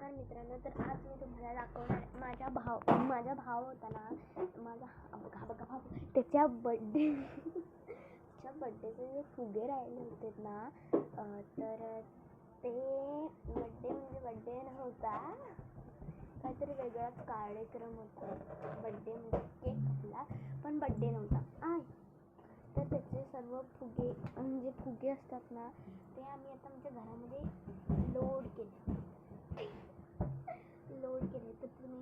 नमस्कार मित्रांनो, तर आज मी तुम्हाला दाखवणार माझा भाव होता ना, माझा बघा भाऊ, त्याच्या बड्डेचे जे फुगे राहिले होते ना, तर ते बड्डे नव्हता, काहीतरी वेगळाच कार्यक्रम होता. बड्डे म्हणजे केक कापला, पण बड्डे नव्हता. तर त्याचे सर्व फुगे असतात ना, ते आम्ही आता आमच्या घरामध्ये लोड केले. तर तुम्ही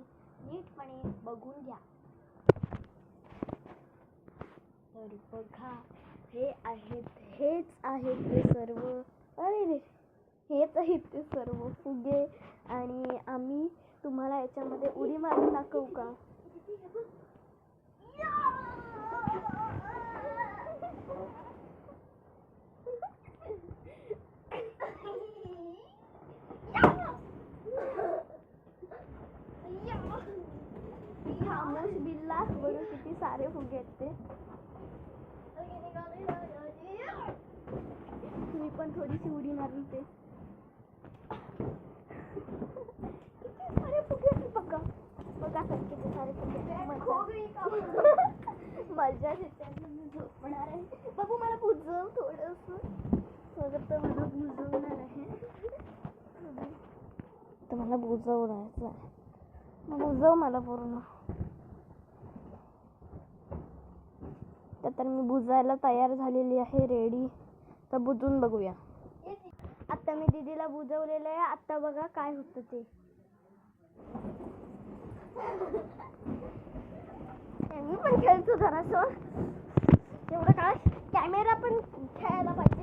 नीटपणे बघून घ्या. तर बघा, हेच आहेत ते सर्व. हेच आहेत ते सर्व फुगे, आणि आम्ही तुम्हाला याच्यामध्ये उडी मारून दाखवू का? बिल्लास बघा किती सारे फुगे आहेत ते. मी पण थोडीशी उडी मारून ते. किती सारे फुगे आहेत बघा किती सारे फुगे. मजा येते. मी झोपणार आहे. बाबू मला बुजव थोडंसं. तर मला बुजवणार आहे. तर मला बुजवणार आहे. बुजव मला पूर्ण. तर मी बुजायला तयार झालेली आहे, रेडी. तर बुजून बघूया. आता मी दीदीला बुजवलेलं आहे. आता बघा काय होतं ते. मी पण खेळतो जरासं. तेवढं काय कॅमेरा पण खेळायला पाहिजे.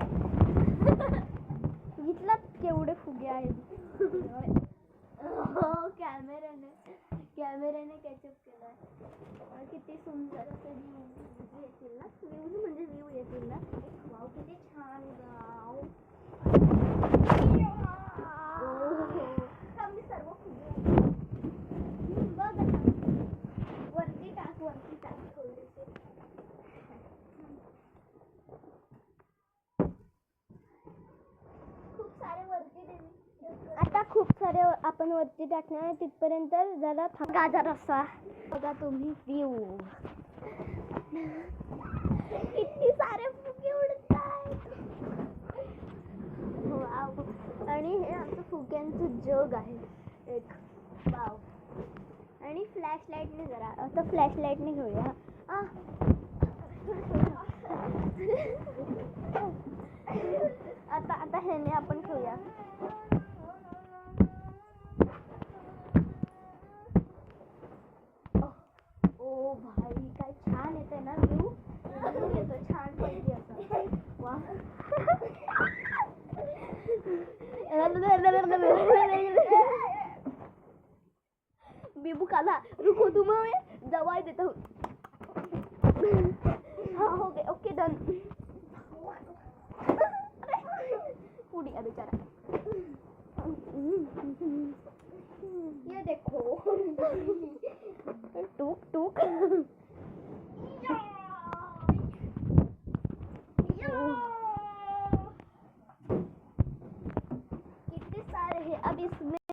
घेतला केवढे फुगे आहेत. कॅमेऱ्याने कॅचअप केलाय. किती सुंदर असे व्ह्यू येतील ना. व्ह्यू येतील ना. वाव, किती छान गाव. मी सर्व फुगे बघ आता. वरती टाक थोडेसे. खूप सारे वरती दे. आता खूप सारे आपण वरती टाकणार. तिथपर्यंत जरा गाजर असा बघा तुम्ही व्ह्यू. किती सारे फुगे उडतात. वाव. आणि हे आमचं फुग्यांचं जग आहे एक. वाव. आणि फ्लॅशलाईटने जरा आता फ्लॅशलाईटने घेऊया. आता ह्याने आपण घेऊया. ओ भाई, काय छान येते ना व्ह्यू. येतो छान पाहिजे असं. वा. बेबू काला रुको, तुम्हें दवाई देता हूँ. हाँ, हो गए. Okay, done. पूरी बेचारा. ये देखो. टूक